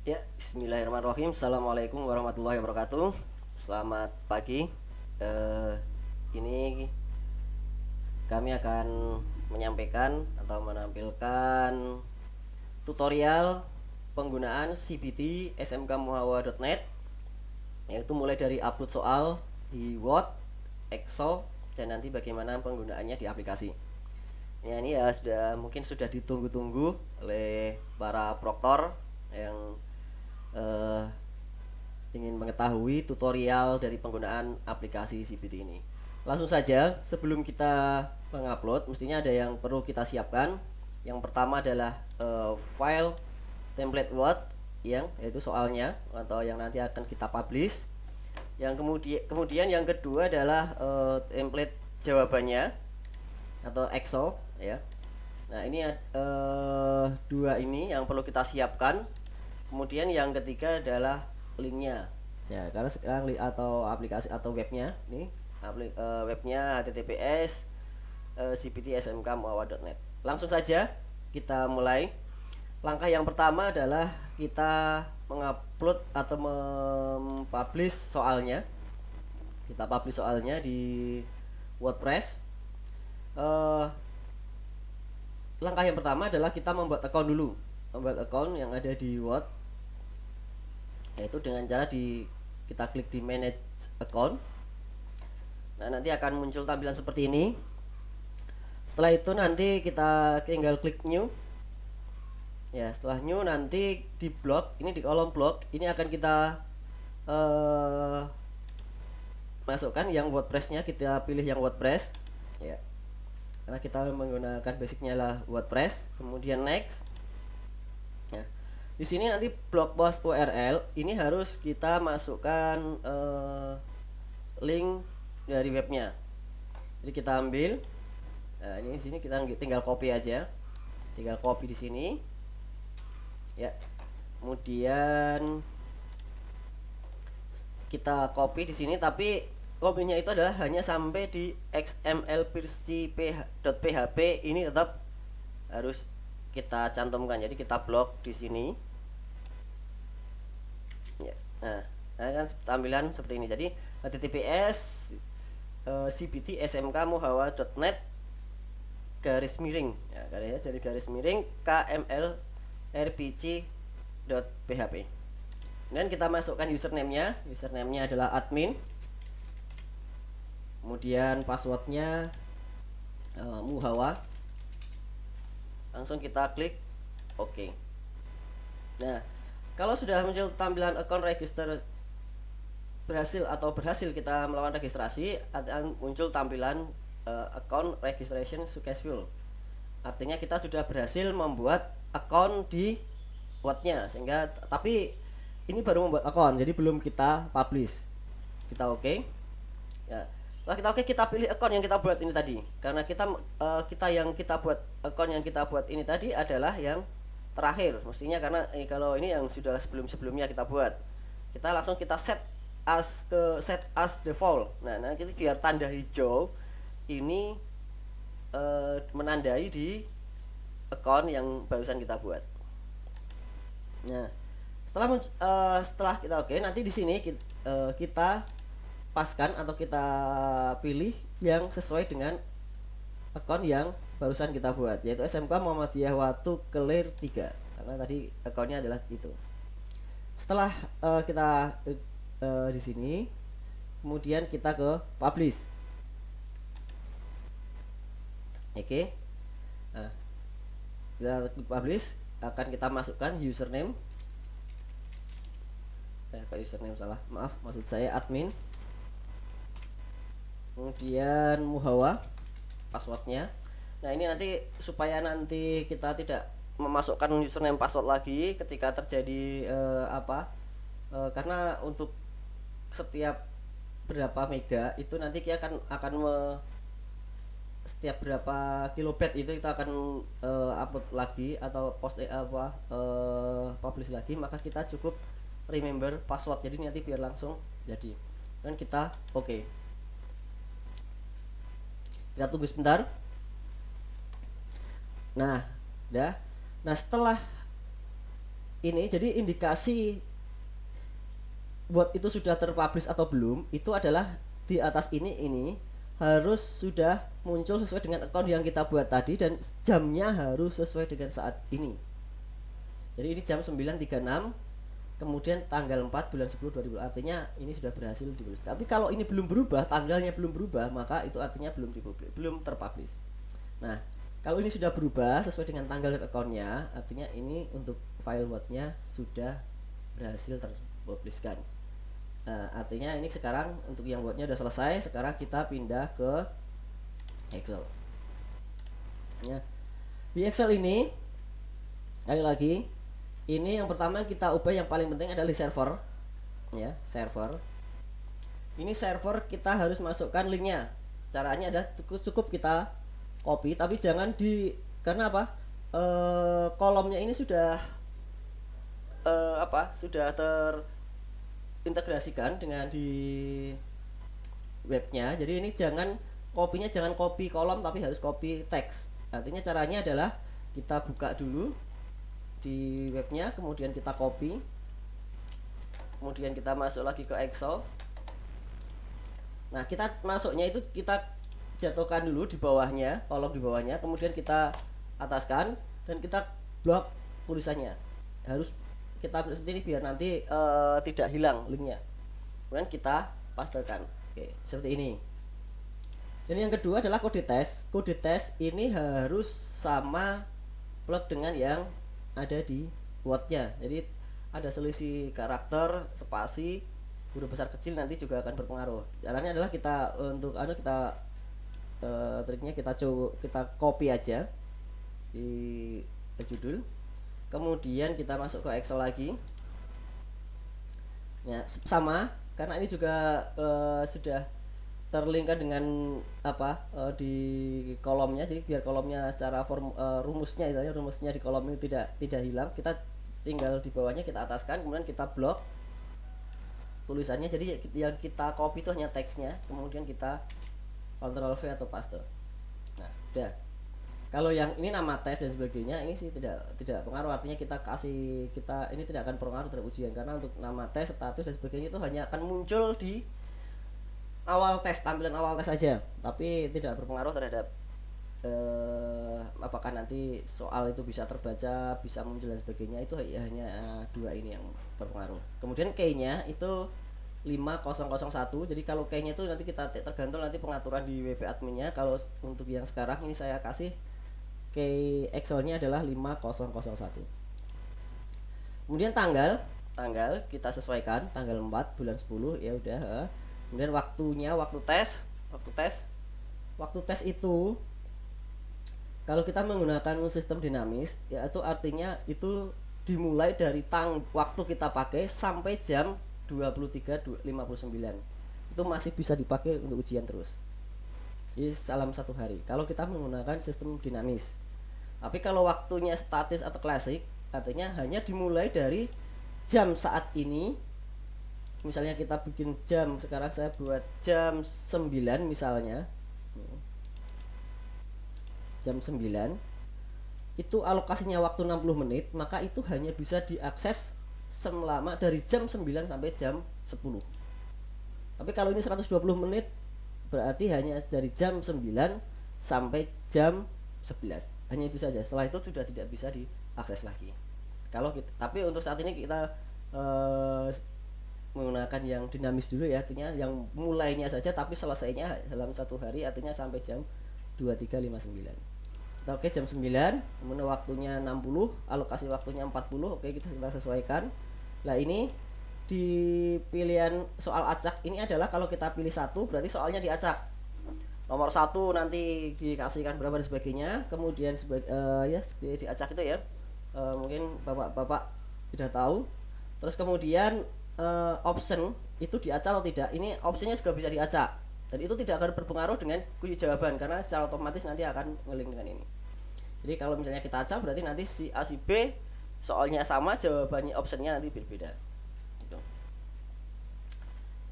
Ya, bismillahirrahmanirrahim. Assalamualaikum warahmatullahi wabarakatuh. Selamat pagi. Eh, ini kami akan menyampaikan atau menampilkan tutorial penggunaan CBT smkmuhawa.net, yaitu mulai dari upload soal di Word, Excel, dan nanti bagaimana penggunaannya di aplikasi. Ya, ini ya mungkin sudah ditunggu-tunggu oleh para proktor yang eh, ingin mengetahui tutorial dari penggunaan aplikasi CBT ini. Langsung saja, sebelum kita mengupload, mestinya ada yang perlu kita siapkan. Yang pertama adalah file template Word yang yaitu soalnya atau yang nanti akan kita publish. Yang kemudian yang kedua adalah template jawabannya atau Excel ya. Nah, ini dua ini yang perlu kita siapkan. Kemudian yang ketiga adalah linknya. Ya, karena sekarang atau aplikasi atau webnya nih, webnya https cptsmkmuhawa.net. Langsung saja kita mulai. Langkah yang pertama adalah kita mengupload atau mempublish soalnya. Kita publish soalnya di WordPress. Eh, Langkah yang pertama adalah kita membuat account dulu. Membuat account yang ada di Word, yaitu dengan cara kita klik di manage account. Nah, nanti akan muncul tampilan seperti ini. Setelah itu nanti kita tinggal klik new. Ya, setelah new nanti di blog, ini di kolom blog, ini akan kita eh, masukkan yang WordPress-nya, kita pilih yang WordPress. Ya. Karena kita menggunakan basicnya lah WordPress, kemudian next. Ya. Di sini nanti blog post URL ini harus kita masukkan link dari webnya. Jadi kita ambil, nah ini di sini kita tinggal copy aja, tinggal copy di sini. Ya, kemudian kita copy di sini, tapi copy-nya itu adalah hanya sampai di XML versi .php ini tetap harus kita cantumkan. Jadi kita blok di sini. Ya. Nah, kan tampilan seperti ini. Jadi https cbt smkmuhawa.net garis miring ya, garis miring kml rpc.php. Dan kita masukkan username-nya adalah admin, kemudian passwordnya muhawa. Langsung kita klik OK. Nah, kalau sudah muncul tampilan account register berhasil kita melakukan registrasi, akan muncul tampilan account registration successful. Artinya kita sudah berhasil membuat account di Word-nya, sehingga tapi ini baru membuat account, jadi belum kita publish. Kita oke. Ya. Setelah kita oke, kita pilih account yang kita buat ini tadi. Karena account yang kita buat ini tadi adalah yang terakhir. Mestinya karena kalau ini yang sudah sebelumnya kita buat. Kita langsung kita set as default. Nah, nanti biar tanda hijau ini menandai di account yang barusan kita buat. Nah, setelah kita oke, nanti di sini kita paskan atau kita pilih yang sesuai dengan account yang barusan kita buat, yaitu SMK Muhammadiyah Watu Kelir 3, karena tadi accountnya adalah itu. Setelah kita di sini, kemudian kita ke publish. Oke. Nah, kita publish, akan kita masukkan username. Username salah, maaf, maksud saya admin. Kemudian muhawa passwordnya. Nah, ini nanti supaya nanti kita tidak memasukkan username password lagi ketika terjadi karena untuk setiap berapa mega itu nanti kita akan setiap berapa kilobyte itu kita akan upload lagi atau publish lagi, maka kita cukup remember password, jadi nanti biar langsung jadi. Dan kita oke. Kita tunggu sebentar. Nah, udah. Nah, setelah ini jadi indikasi buat itu sudah terpublish atau belum itu adalah di atas ini harus sudah muncul sesuai dengan account yang kita buat tadi dan jamnya harus sesuai dengan saat ini. Jadi ini jam 9.36 kemudian tanggal 4 bulan 10 2000, artinya ini sudah berhasil dipublish. Tapi kalau ini belum berubah, tanggalnya belum berubah, maka itu artinya belum terpublish. Nah, kalau ini sudah berubah sesuai dengan tanggal dan accountnya, artinya ini untuk file Word-nya sudah berhasil terpublishkan. Nah, artinya ini sekarang untuk yang Word-nya sudah selesai. Sekarang kita pindah ke Excel. Ya. Di Excel ini sekali lagi, ini yang pertama kita ubah, yang paling penting adalah di server. Ya, server. Ini server kita harus masukkan linknya. Caranya adalah cukup kita copy, tapi jangan karena apa? Kolomnya ini sudah sudah terintegrasikan dengan di webnya. Jadi ini jangan copy kolom, tapi harus copy teks. Artinya caranya adalah kita buka dulu di webnya, kemudian kita copy, kemudian kita masuk lagi ke Excel. Nah, kita masuknya itu kita jatuhkan dulu di bawahnya, kolom di bawahnya, kemudian kita ataskan dan kita blok tulisannya. Harus kita seperti ini biar nanti tidak hilang linknya. Kemudian kita pastekan. Oke, seperti ini. Dan yang kedua adalah kode tes. Kode tes ini harus sama plug dengan yang ada di Word-nya. Jadi ada selisih karakter, spasi, huruf besar kecil nanti juga akan berpengaruh. Caranya adalah kita triknya kita copy aja di judul. Kemudian kita masuk ke Excel lagi. Ya, sama karena ini juga sudah terlinkkan dengan di kolomnya, jadi biar kolomnya secara rumusnya di kolom ini tidak hilang. Kita tinggal di bawahnya kita ataskan, kemudian kita blok tulisannya. Jadi yang kita copy itu hanya teksnya, kemudian kita Ctrl V atau paste. Nah, udah. Kalau yang ini nama tes dan sebagainya, ini sih tidak pengaruh. Artinya kita ini tidak akan berpengaruh terhadap ujian, karena untuk nama tes, status dan sebagainya itu hanya akan muncul di awal tes, tampilan awal tes saja, tapi tidak berpengaruh terhadap apakah nanti soal itu bisa terbaca, bisa muncul dan sebagainya. Itu hanya dua ini yang berpengaruh. Kemudian key-nya itu 5001. Jadi kalau key-nya itu nanti kita tergantung nanti pengaturan di WP adminnya. Kalau untuk yang sekarang ini saya kasih key Excel-nya adalah 5001. Kemudian tanggal kita sesuaikan tanggal 4 bulan 10, ya udah. Kemudian waktu tes itu kalau kita menggunakan sistem dinamis, yaitu artinya itu dimulai dari waktu kita pakai sampai jam 23.59. Itu masih bisa dipakai untuk ujian terus. Jadi dalam satu hari kalau kita menggunakan sistem dinamis. Tapi kalau waktunya statis atau klasik, artinya hanya dimulai dari jam saat ini. Misalnya kita bikin jam, sekarang saya buat jam 9 misalnya. Jam 9 itu alokasinya waktu 60 menit, maka itu hanya bisa diakses selama dari jam 9 sampai jam 10. Tapi kalau ini 120 menit berarti hanya dari jam 9 sampai jam 11. Hanya itu saja. Setelah itu sudah tidak bisa diakses lagi. Tapi untuk saat ini kita menggunakan yang dinamis dulu ya, artinya yang mulainya saja tapi selesainya dalam satu hari, artinya sampai jam 23.59. Oke, jam 9, kemudian waktunya 60, alokasi waktunya 40. Oke, kita sesuaikan. Nah, ini di pilihan soal acak ini adalah kalau kita pilih satu berarti soalnya diacak. Nomor 1 nanti dikasihkan berapa dan sebagainya. Kemudian diacak itu ya. Mungkin Bapak sudah tahu. Terus kemudian option itu diacak atau tidak. Ini opsinya juga bisa diacak. Dan itu tidak akan berpengaruh dengan kunci jawaban karena secara otomatis nanti akan ngeling dengan ini. Jadi kalau misalnya kita acak berarti nanti si A si B soalnya sama, jawabannya optionnya nanti berbeda.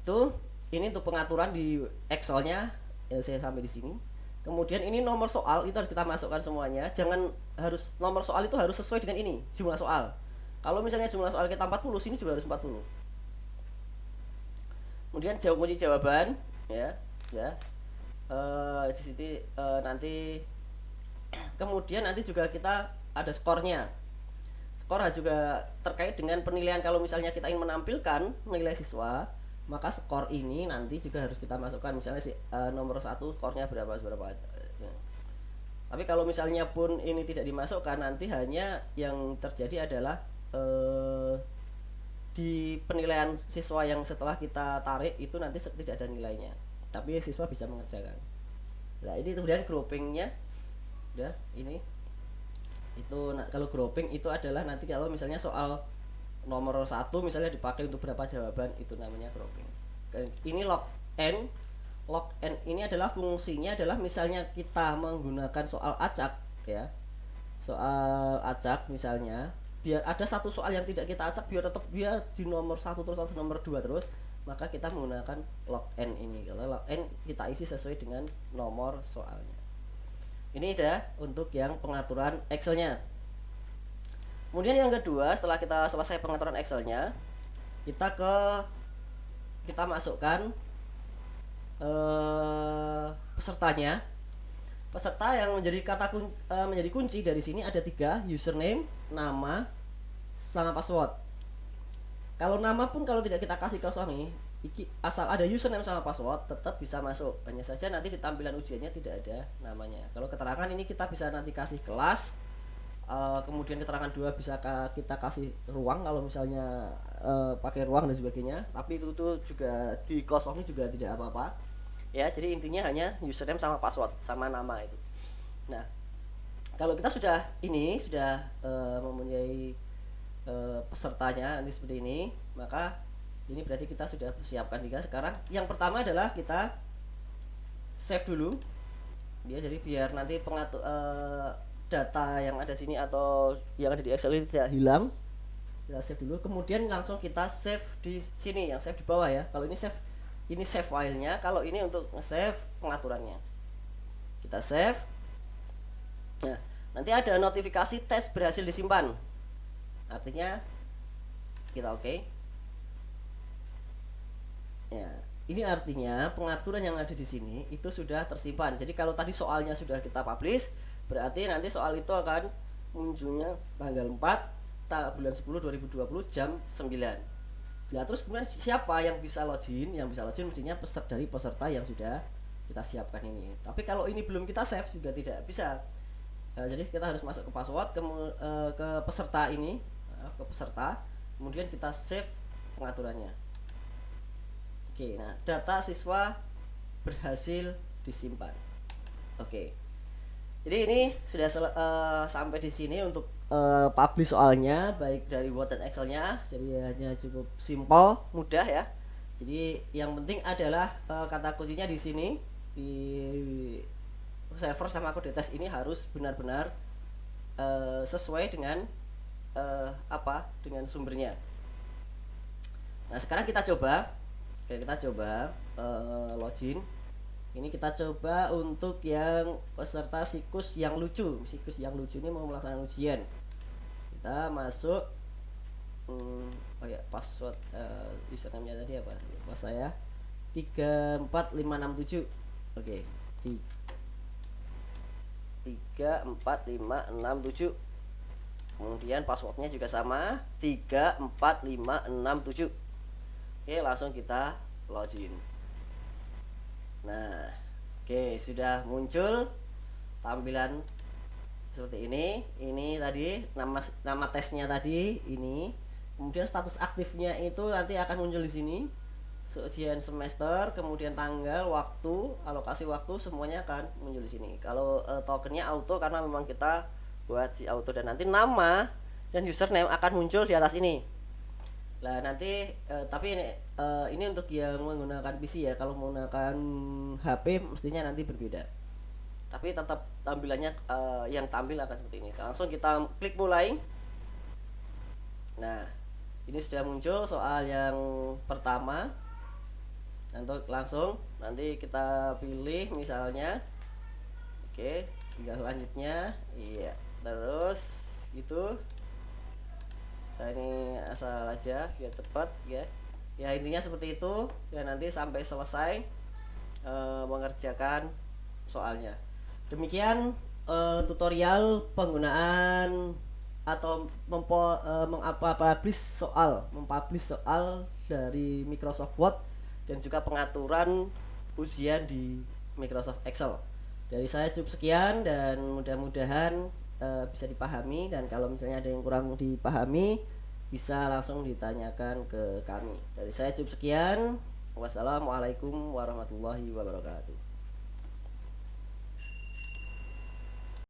Itu ini untuk pengaturan di Excel-nya saya sampai di sini. Kemudian ini nomor soal itu harus kita masukkan semuanya. Nomor soal itu harus sesuai dengan ini jumlah soal. Kalau misalnya jumlah soal kita 40, sini juga harus 40. Kemudian jawab kunci jawaban, ya, ya. Di sini nanti kemudian nanti juga kita ada skornya. Skor juga terkait dengan penilaian. Kalau misalnya kita ingin menampilkan nilai siswa, maka skor ini nanti juga harus kita masukkan. Misalnya nomor 1 skornya berapa. Ya. Tapi kalau misalnya pun ini tidak dimasukkan, nanti hanya yang terjadi adalah di penilaian siswa yang setelah kita tarik itu nanti tidak ada nilainya, tapi siswa bisa mengerjakan. Nah ini kemudian groupingnya udah ini itu. Kalau grouping itu adalah nanti kalau misalnya soal nomor 1 misalnya dipakai untuk berapa jawaban, itu namanya grouping. Ini log n. Log n ini adalah fungsinya adalah misalnya kita menggunakan soal acak, ya, soal acak misalnya, biar ada satu soal yang tidak kita acak, biar tetap dia di nomor 1 terus atau nomor 2 terus, maka kita menggunakan log n ini. Kalau log n kita isi sesuai dengan nomor soalnya. Ini dah untuk yang pengaturan Excelnya. Kemudian yang kedua, setelah kita selesai pengaturan Excelnya, kita masukkan pesertanya. Peserta yang menjadi menjadi kunci dari sini ada 3, username, nama, sama password. Kalau nama pun kalau tidak kita kasih kosong nih, asal ada username sama password tetap bisa masuk. Hanya saja nanti di tampilan ujiannya tidak ada namanya. Kalau keterangan ini kita bisa nanti kasih kelas, kemudian keterangan 2 bisa kita kasih ruang kalau misalnya pakai ruang dan sebagainya. Tapi itu juga dikosongi juga tidak apa-apa. Ya, jadi intinya hanya username sama password sama nama itu. Nah, kalau kita sudah mempunyai pesertanya nanti seperti ini, maka ini berarti kita sudah siapkan 3. Sekarang yang pertama adalah kita save dulu dia, jadi biar nanti data yang ada sini atau yang ada di Excel ini tidak hilang. Kita save dulu, kemudian langsung kita save di sini, yang save di bawah ya. Kalau ini save filenya, kalau ini untuk save pengaturannya. Kita save. Nah, nanti ada notifikasi tes berhasil disimpan. Artinya kita oke. Ya, ini artinya pengaturan yang ada di sini itu sudah tersimpan. Jadi kalau tadi soalnya sudah kita publish, berarti nanti soal itu akan munculnya tanggal 4 bulan 10 2020 jam 9. Nah, terus kemudian siapa yang bisa login? Yang bisa login mestinya dari peserta yang sudah kita siapkan ini. Tapi kalau ini belum kita save juga tidak bisa. Jadi kita harus masuk ke password, ke peserta ini, ke peserta, kemudian kita save pengaturannya. Oke, nah data siswa berhasil disimpan. Oke. Jadi ini sudah sampai di sini untuk publish soalnya, baik dari Word dan Excelnya. Jadi hanya cukup simple, mudah ya. Jadi yang penting adalah kata kuncinya di sini, di server sama kode tes ini harus benar-benar sesuai dengan dengan sumbernya. Nah sekarang kita coba login. Ini kita coba untuk yang peserta sikus yang lucu. Sikus yang lucu ini mau melaksanakan ujian. Kita masuk password username-nya tadi apa? Lupa saya. 34567. Oke. 34567. Kemudian passwordnya juga sama, 34567. Oke, langsung kita login. Nah, oke, sudah muncul tampilan seperti ini. Ini tadi nama tesnya tadi ini. Kemudian status aktifnya itu nanti akan muncul di sini. Ujian semester, kemudian tanggal, waktu, alokasi waktu, semuanya akan muncul di sini. Kalau tokennya auto karena memang kita buat si auto, dan nanti nama dan username akan muncul di atas ini. Nah nanti tapi ini untuk yang menggunakan PC ya. Kalau menggunakan HP mestinya nanti berbeda. Tapi tetap tampilannya yang tampil akan seperti ini. Langsung kita klik mulai. Nah ini sudah muncul soal yang pertama. Untuk langsung nanti kita pilih misalnya. Oke, tinggal selanjutnya. Iya. Terus itu Kita ini asal aja biar cepat ya. Ya intinya seperti itu ya, nanti sampai selesai mengerjakan soalnya. Demikian tutorial penggunaan atau mempublish soal dari Microsoft Word dan juga pengaturan ujian di Microsoft Excel. Dari saya cukup sekian dan mudah-mudahan bisa dipahami, dan kalau misalnya ada yang kurang dipahami bisa langsung ditanyakan ke kami. Dari saya cukup sekian. Wassalamualaikum warahmatullahi wabarakatuh.